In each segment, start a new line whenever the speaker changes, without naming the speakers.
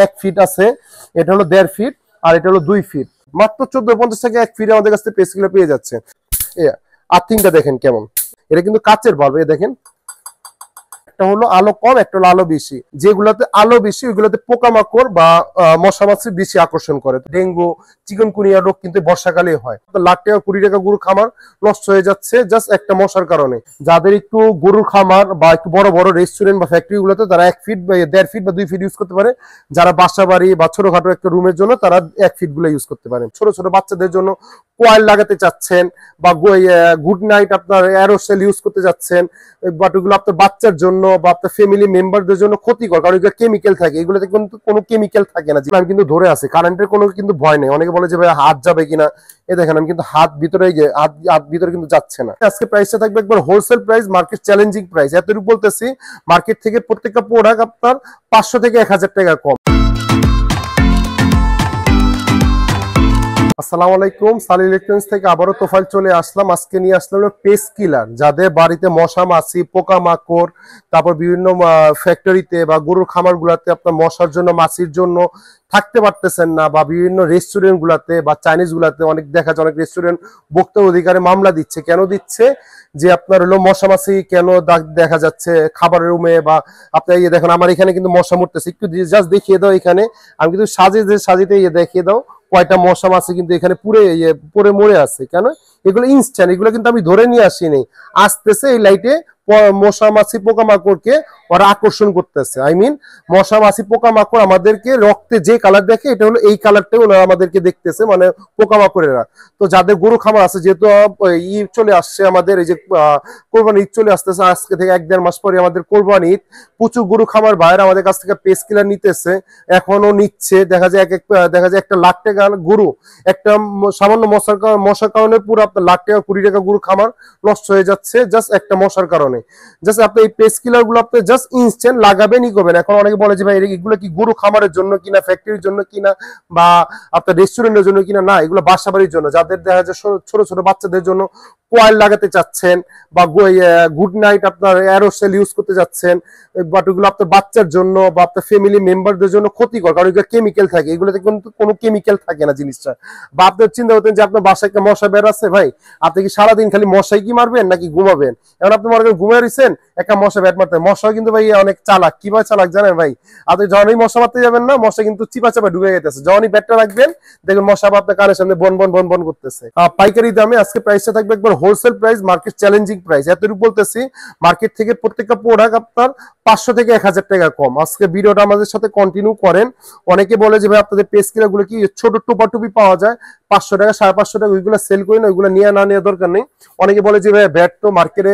1 fit আছে, এটা হলো 1.5 ফিট, আর এটা হলো 2 ফিট। মাত্র 1450 টাকা 1 ফিট আমাদের কাছে পেস্ট কিলার পেয়ে যাচ্ছে। আর্থিংটা দেখেন কেমন, এটা কিন্তু কাচের বাল্ব। দেখেন একটা হলো আলো কম, একটা হলো আলো বেশি। যেগুলোতে আলো বেশি ওইগুলোতে পোকামাকড় বা মশা মাছি বেশি আকর্ষণ করে। ডেঙ্গু চিকনগুনিয়া রোগ কিন্তু বর্ষাকালে হয়। লাখ টাকা 20 টাকা গরুর খামার নষ্ট হয়ে যাচ্ছে জাস্ট একটা মশার কারণে। যাদের একটু গরুর খামার বা একটু বড় বড় রেস্টুরেন্ট বা ফ্যাক্টরি গুলোতে তারা 1 ফিট বা 1.5 ফিট বা 2 ফিট ইউজ করতে পারে। যারা বাসা বাড়ি বা ছোটখাটো একটা রুমের জন্য তারা 1 ফিট গুলো ইউজ করতে পারেন। ছোট ছোট বাচ্চাদের জন্য কয়েল লাগাতে চাচ্ছেন বা গুড নাইট আপনার অ্যারোসেল ইউজ করতে যাচ্ছেন, বাট ওগুলো আপনার বাচ্চার জন্য বা আপনার ফ্যামিলি মেম্বারদের জন্য ক্ষতিকর, কারণ এগুলো কেমিক্যাল থাকে। এগুলোতে কিন্তু কোনো কেমিক্যাল থাকে না। আমি কিন্তু ধরে আছি, কারেন্টের কোনো কিন্তু ভয় নেই। অনেকে বলে যে ভাই হাত যাবে কিনা, এ দেখেন আমি কিন্তু হাত ভিতরে হাত ভিতরে কিন্তু যাচ্ছে না। আজকে প্রাইসটা থাকবে একবার wholesale price, market challenging price. এতটুকু বলতেছি, মার্কেট থেকে প্রত্যেকটা প্রোডাক্ট আপনার 500 থেকে 1000 টাকা কম। আসসালামু আলাইকুম, সালি ইলেকট্রনিক্স থেকে আবারও তোফাইল চলে আসলাম। আজকে নিয়ে আসলাম পেস্ট কিলার। যাদের বাড়িতে মশা মাছি পোকামাকড়, তারপর বিভিন্ন ফ্যাক্টরিতে বা গরুর খামার গুলাতে আপনার মশার জন্য মাছির জন্য থাকতে পারতেছেন না, বা বিভিন্ন রেস্টুরেন্ট গুলাতে বা চাইনিজ গুলাতে অনেক দেখা যায় অনেক রেস্টুরেন্ট ভোক্তা অধিকারে মামলা দিচ্ছে। কেন দিচ্ছে? যে আপনার হলো মশা মাছি কেন দেখা যাচ্ছে খাবারের রুমে, বা আপনার দেখেন আমার এখানে কিন্তু মশা মরতেছে। একটু জাস্ট দেখিয়ে দাও, এখানে আমি কিন্তু সাজিতে দেখিয়ে দাও কয়টা মশা মাছি কিন্তু এখানে পুরে মরে আছে। কেন? এগুলো ইনস্ট্যান্ট, এগুলো কিন্তু আমি ধরে নিয়ে আসিনি। আসতেছে এই লাইটে মশা মাছি পোকামাকড়কে ওরা আকর্ষণ করতেছে। আই মিন মশা মাছি পোকামাকড় আমাদেরকে রক্তে যে কালার দেখে, এটা হলো এই কালারটাই ওরা আমাদেরকে দেখতেছে, মানে পোকামাকড়েরা। তো যাদের গরু খামার আছে, যেহেতু ঈদ চলে আসছে আমাদের, এই যে কোরবানি ঈদ চলে আসতেছে, আজকে থেকে 1-1.5 মাস পরে আমাদের কোরবানি ঈদ। প্রচুর গরু খামার বাইরে আমাদের কাছ থেকে পেস্ট কিলার নিতেছে, এখনো নিচ্ছে। দেখা যায় একটা লাখ টাকা গরু, একটা সামান্য মশার কারণে পুরো আপনার লাখ টাকা 20 টাকা গরু খামার নষ্ট হয়ে যাচ্ছে জাস্ট একটা মশার কারণে। জাস্ট আপনি এই পেস্ট কিলার গুলো আপনি জাস্ট ইনস্ট্যান্ট লাগাবেনই করবেন। এখন অনেকে বলে যে ভাই এগুলো কি গরু খামারের জন্য কিনা, ফ্যাক্টরির জন্য কিনা, বা আপনার রেস্টুরেন্টের জন্য কিনা? না, এগুলো বাসা বাড়ির জন্য। যাদের দেখা যায় ছোট ছোট বাচ্চাদের জন্য কয়েল লাগাতে চাচ্ছেন বা গুড নাইট আপনার অ্যারোসেল ইউজ করতে যাচ্ছেন, বাট ওগুলো আপনার বাচ্চার জন্য বা আপনার ফ্যামিলি মেম্বারদের জন্য ক্ষতিকর, কারণ এগুলো কেমিক্যাল থাকে। এগুলোতে কিন্তু কোনো কেমিক্যাল থাকে না জিনিসটা। বা আপনার চিন্তা করতেন যে আপনার বাসায় একটা মশা বের আছে, ভাই আপনি কি সারাদিন খালি মশাই কি মারবেন নাকি ঘুমাবেন? এখন আপনি মনে করেন ঘুমিয়ে রয়েছেন, একটা মশা ব্যাট মারতে। মশা কিন্তু ভাই অনেক চালাক। কিভাবে চালাক জানেন ভাই? আপনি যখনই মশা মারতে যাবেন না, মশা কিন্তু চিপা চাপা ঢুকে গেছে। যখনই ব্যাটটা রাখবেন দেখবেন মশা আপনার কানের সামনে বন বন বন বন করতেছে। পাইকারি দামে আজকে প্রাইসটা থাকবে একবার wholesale price, market challenging price. এতটুকু বলতেছি, মার্কেট থেকে প্রত্যেকটা প্রোডাক্ট আপনার 500 থেকে 1000 টাকা কম। আজকে ভিডিওটা আমাদের সাথে কন্টিনিউ করেন। অনেকে বলে যে ভাই আপনাদের পেস্ট কিলার গুলো কি ছোট টোপা টুপি পাওয়া যায় 500 টাকা 550 টাকা, ওইগুলো সেল করি না, ওইগুলো নিয়ে না নেওয়ার দরকার নেই। অনেকে বলে যে ভাই ব্যাট তো মার্কেটে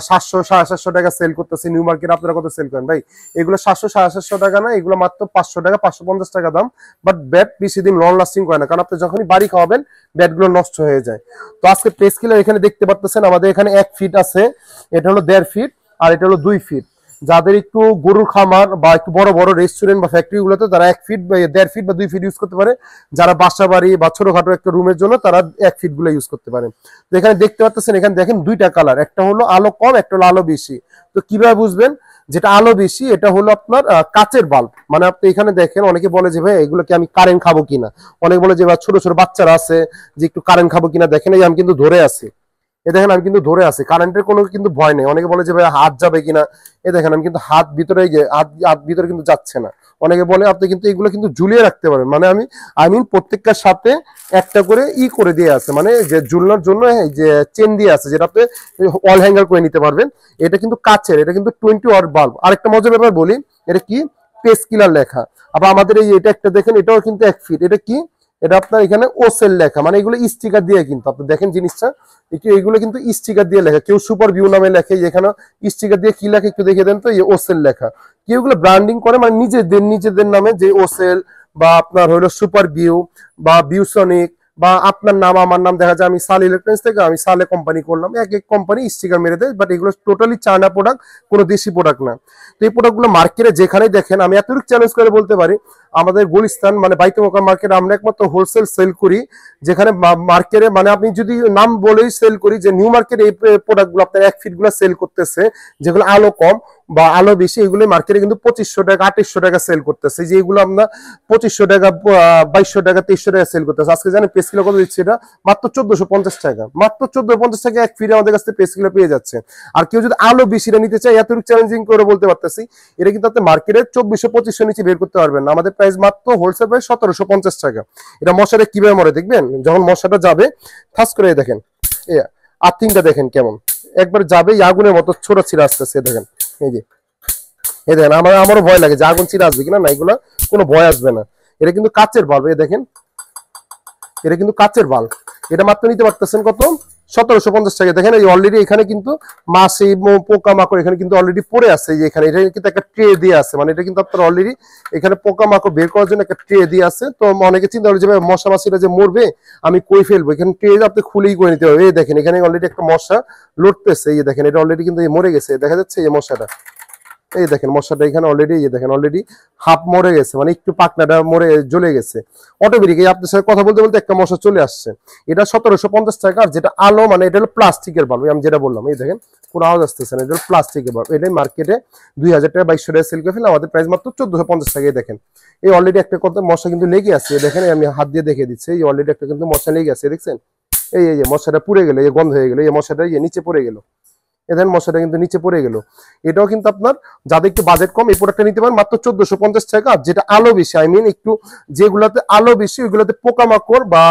700 750 টাকা সেল করতেছে, নিউ মার্কেট আপনারা কত সেল করেন? ভাই এগুলো 700 750 টাকা না, এগুলো মাত্র 500 টাকা 550 টাকা দাম। বাট ব্যাট বেশি দিন লং লাস্টিং করে না, কারণ আপনি যখনই বাড়ি খাওয়াবেন ব্যাট গুলো নষ্ট হয়ে যায়। তো আজকে পেস্ট কিলার এখানে দেখতে পাচ্ছেন আমাদের এখানে 1 ফিট আছে, এটা হলো 1.5 ফিট, আর এটা হলো 2 ফিট। যাদের একটু গরুর খামার বা একটু বড় বড় রেস্টুরেন্ট বা ফ্যাক্টরি গুলোতে তারা 1 ফিট বা 1.5 ফিট বা 2 ফিট ইউজ করতে পারে। যারা বাসা বাড়ি বা ছোটখাটো একটা রুমের জন্য তারা 1 ফিট গুলো ইউজ করতে পারে। তো এখানে দেখতে পাচ্ছেন, এখানে দেখেন দুইটা কালার, একটা হলো আলো কম, একটা হলো আলো বেশি। তো কিভাবে বুঝবেন যেটা আলো বেশি? এটা হলো আপনার কাচের বাল্ব। মানে আপনি এখানে দেখেন, অনেকে বলে যে ভাই এগুলো কি আমি কারেন্ট খাবো কিনা, অনেকে বলে যে ছোট ছোট বাচ্চারা আছে যে একটু কারেন্ট খাবো কিনা। দেখেন এই আমি কিন্তু ধরে আছি, এ দেখেন আমি কিন্তু ধরে আছি, কারেন্টের কোনো কিন্তু ভয় নেই। অনেকে বলে যে ভাই হাত যাবে কিনা, এ দেখেন আমি কিন্তু হাত ভিতরে কিন্তু যাচ্ছে না। অনেকে বলে আপনি কিন্তু এগুলো কিন্তু ঝুলিয়ে রাখতে পারেন, মানে আমি প্রত্যেকটার সাথে একটা করে করে দিয়ে আছে, মানে যে ঝুলনার জন্য যে চেন দিয়ে আছে, যেটা আপনি ওয়াল হ্যাঙ্গার করে নিতে পারবেন। এটা কিন্তু কাচের, এটা কিন্তু 20 ওয়াট বাল্ব। আরেকটা মজার ব্যাপার বলি, এটা কি পেস্ট কিলার লেখা। আবার আমাদের এটা একটা দেখেন, এটাও কিন্তু 1 ফিট। এটা কি? এটা আপনার এখানে ওসেল লেখা, মানে এগুলো স্টিকার দিয়ে কিন্তু আপনি দেখেন জিনিসটা, এগুলো কিন্তু স্টিকার দিয়ে লেখা। কেউ সুপার ভিউ নামে লেখে, এখানে স্টিকার দিয়ে কি লেখে একটু দেখে দেন তো। ওসেল লেখা। কেউ এগুলো ব্র্যান্ডিং করে, মানে নিজেদের নামে, যে ওসেল বা আপনার হলো সুপার ভিউ বা ভিউসনিক বা আপনার নাম আমার নাম। দেখা যায় আমি সাল ইলেকট্রনিক্স থেকে আমি সালে কোম্পানি করলাম, এক এক কোম্পানি স্টিকার মেরে দেয়, বাট এগুলো টোটালি চায়না প্রোডাক্ট, কোনো দেশি প্রোডাক্ট না। তো এই প্রোডাক্টগুলো মার্কেটে যেখানেই দেখেন, আমি এতটুকু চ্যালেঞ্জ করে বলতে পারি, আমাদের গুলিস্তান মানে বাইতুল মোকাররম মার্কেটে আমরা একমাত্র হোলসেল সেল করি, যেখানে মার্কেটে মানে আপনি যদি নাম বলেই সেল করি যে নিউ মার্কেট এই প্রোডাক্টগুলো আপনার 1 ফিট গুলো সেল করতেছে, যেগুলো আলো কম বা আলো বেশি, এগুলো মার্কেটে কিন্তু 2500 টাকা 2800 টাকা সেল করতেছে। যে এগুলো আমরা 2500 টাকা 2200 টাকা 2300 টাকা সেল করতেছে। আজকে জানেন পেস কিলো কত দিচ্ছে? এটা মাত্র 1450 টাকা, মাত্র 1450 টাকা 1 ফিটে আমাদের কাছ থেকে পেস কিলো পেয়ে যাচ্ছে। আর কেউ যদি আলো বেশিটা নিতে চায়, এতটুকু চ্যালেঞ্জিং করে বলতে পারতেছি, এটা কিন্তু আপনি মার্কেটে 2400-2500 নিচে বের করতে পারবেন না। আমাদের প্রাইস মাত্র হোলসেল প্রাইস 1750 টাকা। এটা মশাটা কিভাবে মরে দেখবেন, যখন মশাটা যাবে ঠাস করে দেখেন আর্থিংটা দেখেন কেমন একবার যাবে, আগুনের মতো ছোট ছিঁড়ে আসতেছে। দেখেন এই যে, এই দেখেন আমারও ভয় লাগে যে আগুন ছিঁড়ে আসবে কিনা, না এগুলা কোনো ভয় আসবে না। এটা কিন্তু কাচের বাল্ব, এই দেখেন এটা কিন্তু কাচের বাল্ব। এটা মাত্র নিতে পারতেছেন কত? 1750 টাকা। দেখেন এই অলরেডি এখানে কিন্তু মাছি পোকা মাকড় এখানে কিন্তু অলরেডি পড়ে আছে। যে এখানে এটা কিন্তু একটা ট্রে দিয়ে আছে, মানে এটা কিন্তু আপনার অলরেডি এখানে পোকা মাকড় বের করার জন্য একটা ট্রে দিয়ে আছে। তো অনেকে চিন্তা করে যে মশা মাছিটা যে মরবে আমি কই ফেলবো, এখানে ট্রে আপনি খুলেই করে নিতে হবে। এই দেখেন এখানে অলরেডি একটা মশা লড়তেছে, এই দেখেন এটা অলরেডি কিন্তু মরে গেছে, দেখা যাচ্ছে এই মশাটা। এই দেখেন মশাটা এখানে অলরেডি, এই দেখেন অলরেডি হাফ মরে গেছে, মানে একটু পাকনাটা মরে জ্বলে গেছে। অটোমেটিক আপনার সাথে কথা বলতে বলতে একটা মশা চলে আসছে। এটা 1750 টাকা। আর যেটা আলো মানে এটা হলো প্লাস্টিকের বাল্ব, আমি যেটা বললাম এই দেখেন কোনো আওয়াজ আসতেছে না, এটা হলো প্লাস্টিকের বাল্ব। এটাই মার্কেটে 2000 টাকা 2200 টাকা সেল করে ফেলে, আমাদের প্রাইস মাত্র 1450 টাকা। দেখেন এই অলরেডি একটা কথা মশা কিন্তু লেগে আছে, দেখেন আমি হাত দিয়ে দেখে দিচ্ছি, এই অলরেডি একটা কিন্তু মশা লেগে আছে, দেখছেন এই যে মশাটা পুড়ে গেল, এই গন্ধ হয়ে গেল, এই মশাটা নিচে পড়ে গেল, এদের মশাটা কিন্তু নিচে পড়ে গেল। এটাও কিন্তু আপনার যাদের একটু বাজেট কম এই প্রোডাক্টটা নিতে পারেন মাত্র 1450 টাকা। আর যেটা আলো বেশি, আই মিন একটু যেগুলাতে আলো বেশি ওইগুলোতে পোকামাকড় বা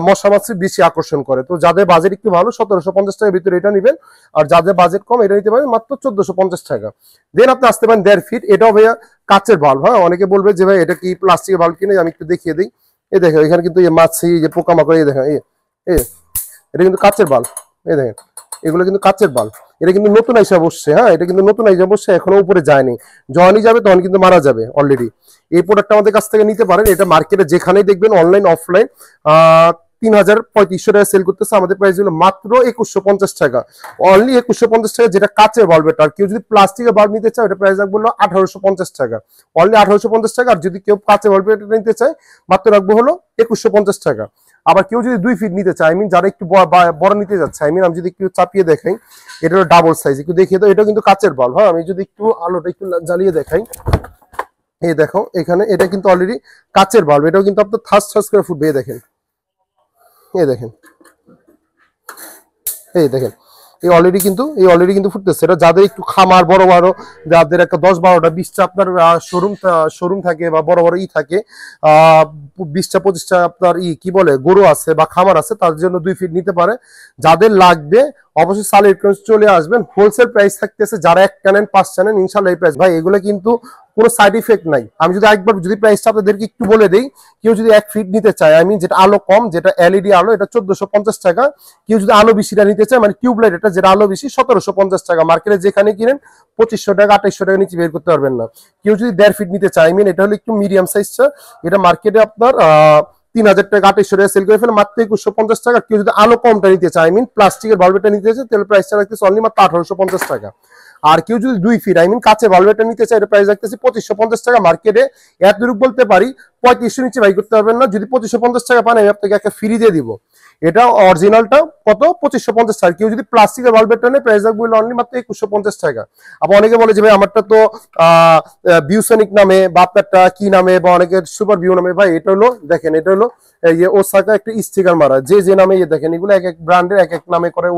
মশা মাছি বেশি আকর্ষণ করে। তো যাদের বাজেট একটু ভালো 1750 টাকার ভিতরে এটা নেবেন, আর যাদের বাজেট কম এটা নিতে পারেন মাত্র 1450 টাকা। দেন আপনি আসতে পারেন 1.5 ফিট, এটাও ভাইয়া কাচের বাল্ব। হ্যাঁ অনেকে বলবে যে ভাই এটা কি প্লাস্টিকের বাল্ব কিনে, আমি একটু দেখিয়ে দিই। এই দেখেন এখানে কিন্তু এই মাছি যে পোকামাকড়, এই দেখেন এটা কিন্তু কাচের বাল্ব, এই দেখেন এগুলো কিন্তু কাচের বাল্ব। এটা কিন্তু নতুন আইসা বসছে, হ্যাঁ এটা কিন্তু নতুন আইসা বসছে, এখনো উপরে যায়নি। যখনই যাবে তখন কিন্তু মারা যাবে অলরেডি। এই প্রোডাক্টটা আমাদের কাছ থেকে নিতে পারেন। এটা মার্কেটে যেখানেই দেখবেন অনলাইন অফলাইন 3500 টাকা সেল করতেছে, আমাদের প্রাইস হলো মাত্র 2150 টাকা, অনলি 2150 টাকা। যেটা কাচের বাল্ব, এটা আর কেউ যদি প্লাস্টিকের বাল্ব নিতে চায় ওটা প্রাইস রাখবো 1850 টাকা, অনলি 1850 টাকা। আর যদি কেউ কাচের বাল্ব নিতে চায় মাত্র রাখবো হলো 2150 টাকা। আবার কেউ যদি 2 ফিট নিতে চায়, আই মিন যারা একটু বড় নিতে যাচ্ছে, আই মিন আমি যদি একটু চাপিয়ে দেখাই, এটা হলো ডাবল সাইজ, একটু দেখিয়ে দাও। এটা কিন্তু কাচের বাল্ব। হ্যাঁ আমি যদি একটু আলোটা একটু জ্বালিয়ে দেখাই, এই দেখো এখানে এটা কিন্তু অলরেডি কাচের বাল্ব, এটাও কিন্তু আপনার থাস থাস করে ফুটবে। এই দেখেন এই দেখেন এই দেখেন এই অলরেডি কিন্তু ফুটতেছে। এটা যাদের একটু খামার বড় বড়, যাদের একটা 10-12টা 20টা আপনার শোরুম থাকে বা বড় বড় থাকে, 20টা 25টা আপনার কি বলে গরু আছে বা খামার আছে, তাদের জন্য 2 ফিট নিতে পারে। যাদের লাগবে অবশ্যই সালে চলে আসবেন। হোলসেল প্রাইস থাকতেছে, যারা 1টা নেন 5টা নেন ইনশাল্লাহ এই প্রাইস। ভাই এগুলো কিন্তু কোনো সাইড ইফেক্ট নাই। আমি যদি একবার যদি প্রাইসটা আপনাদেরকে একটু বলে দিই, কেউ যদি 1 ফিট নিতে চায়, আমি যেটা আলো কম, যেটা এলইডি আলো, এটা 1450 টাকা। কেউ যদি আলো বেশিটা নিতে চায়, মানে টিউবলাইট এটা যেটা আলো বেশি, 1750 টাকা। মার্কেটে যেখানে কিনেন 2500 টাকা 2800 টাকা নিচে বের করতে পারবেন না। কেউ যদি 1.5 ফিট নিতে চায়, মিন এটা হলো একটু মিডিয়াম সাইজটা, এটা মার্কেটে আপনার 3000 টাকা 2800 টাকা সেল করে ফেলে মাত্র 2150 টাকা। কেউ যদি আলো কমটা নিতে চায়, মিন প্লাস্টিকের বাল্বটা নিতে চায়, তাহলে প্রাইসটা রাখতেছে অনলি মাত্র 1850 টাকা। আর কেউ যদি 2 ফিট আই মিন কাঁচের বাল্বটা নিতে চায়, এটা প্রাইস রাখতেছি 2550 টাকা। মার্কেটে এতটুকু বলতে পারি 3500 নিচে বাই করতে পারবেন না। যদি 2550 টাকা পান আমি আপনাকে একটা ফ্রি দিয়ে দিব। এটা অরিজিনালটা কত 2550 টাকা। কেউ যদি প্লাস্টিকের বাল্বেরটা নেয় প্রাইস রাখবো অনলি মাত্র 2150 টাকা। আবার অনেকে বলে যে ভাই আমারটা তো বিউসনিক নামে বা আপনারটা কি নামে, বা অনেকের সুপার ভিউ নামে। ভাই এটা হলো দেখেন, এটা হলো ওসাকা একটা স্টিকার মারা, যে নামে দেখেন এগুলো এক এক ব্র্যান্ডের এক এক নামে করে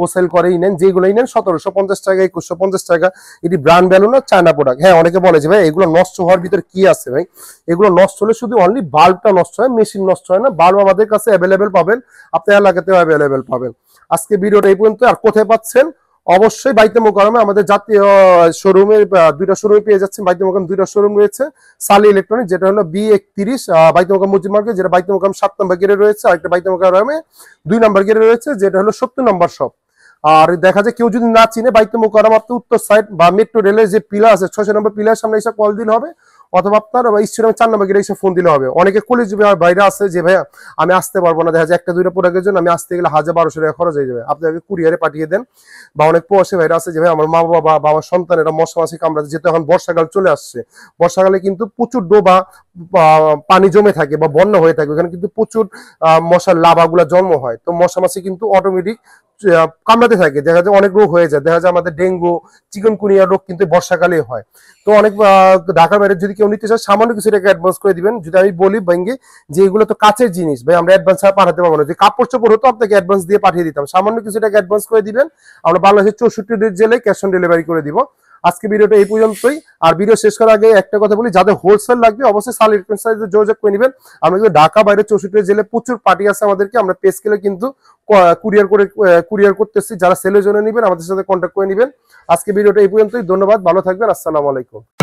ও সেল করেই নেন। যেগুলোই নেন 1750 টাকা 2150 টাকা। এটি ব্র্যান্ড ভ্যালু না, চায়না প্রোডাক্ট। হ্যাঁ অনেকে বলে যে ভাই এগুলো নষ্ট হওয়ার ভিতরে কি আছে, ভাই এগুলো নষ্ট হলে শুধু অনলি বাল্বটা নষ্ট হয়, মেশিন নষ্ট হয় না। বাল্ব আমাদের কাছে অ্যাভেলেবেল পাবেন, আপনার এলাকাতেও অ্যাভেলেবেল পাবেন। আজকে ভিডিওটা এই পর্যন্ত। আর কোথায় পাচ্ছেন? অবশ্যই বাইতুল মোকাররমে আমাদের জাতীয় শোরুমে, 2টা শোরুমে পেয়ে যাচ্ছেন। বাইতুল মোকাররম 2টা শোরুম রয়েছে। সালি ইলেকট্রনিক যেটা হলো B31 বাইতুল মোকাররম মসজিদ মার্কেট, যেটা বাইতুল মোকাররম 7 নম্বর গেটে রয়েছে। আরেকটা বাইতুল মোকাররমে 2 নম্বর গেটে রয়েছে, যেটা হলো 70 নম্বর শপ। আর দেখা যায় কেউ যদি না চিনে বাইতুল মোকাররম আপনার উত্তর সাইড বা মেট্রো রেলের যে পিলার আছে 600 নম্বর পিলার সামনে এসে কল দিলে হবে, অথবা আপনার স্টেডিয়াম 4 নম্বর গেটে এসে ফোন দিলে হবে। অনেকে কলেজ বাইরে আছে যে ভাইয়া আমি আসতে পারবো না, দেখা যায় 1-2টা প্রোডাক্টের জন্য আমি আসতে গেলে 1000-1200 টাকা খরচ হয়ে যাবে, আপনি আগে কুরিয়ারে পাঠিয়ে দেন। বা অনেক প্রবাসী ভাইরা আছে যে ভাই আমার মা বাবা বা আমার সন্তানেরা মশা মাছি কামড়াতে, যেহেতু এখন বর্ষাকাল চলে আসছে, বর্ষাকালে কিন্তু প্রচুর ডোবা পানি জমে থাকে বা বন্যা হয়ে থাকে, ওখানে কিন্তু প্রচুর মশার লার্ভাগুলো জন্ম হয়। তো মশা মাছি কিন্তু অটোমেটিক কামড়াতে থাকে, দেখা যায় অনেক রোগ হয়ে যায়, দেখা যায় আমাদের ডেঙ্গু চিকনগুনিয়া রোগ কিন্তু বর্ষাকালে হয়। তো অনেক ঢাকার বাইরে যদি কেউ নিতে চায় সামান্য কিছু টাকা অ্যাডভান্স করে দিবেন। যদি আমি বলি ভেঙ্গে যে এগুলো তো কাছের জিনিস ভাই, আমরা অ্যাডভান্স ছাড়া পাঠাতে পারবো না, যে কাপড় চোপড় হতো আপনাকে অ্যাডভান্স দিয়ে পাঠিয়ে দিতাম, সামান্য কিছু টাকা অ্যাডভান্স করে দিবেন, আমরা বাংলাদেশের 64 জেলায় ক্যাশ অন ডেলিভারি করে দিব। আজকে ভিডিওটা এই পর্যন্তই। আর ভিডিও শেষ করার আগে একটা কথা বলি, যাদের হোলসেল লাগবে অবশ্যই সাল ইলেকট্রনিক্স সাইজে যোগাযোগ করে নেবেন। আমরা কিন্তু ঢাকা বাইরে 64 জেলায় প্রচুর পার্টি আছে আমাদেরকে, আমরা পে স্কেলে কিন্তু কুরিয়ার করতেছি। যারা সেলের জন্য নেবেন আমাদের সাথে কন্ট্যাক্ট করে নেবেন। আজকে ভিডিওটা এই পর্যন্তই, ধন্যবাদ, ভালো থাকবেন, আসসালামু আলাইকুম।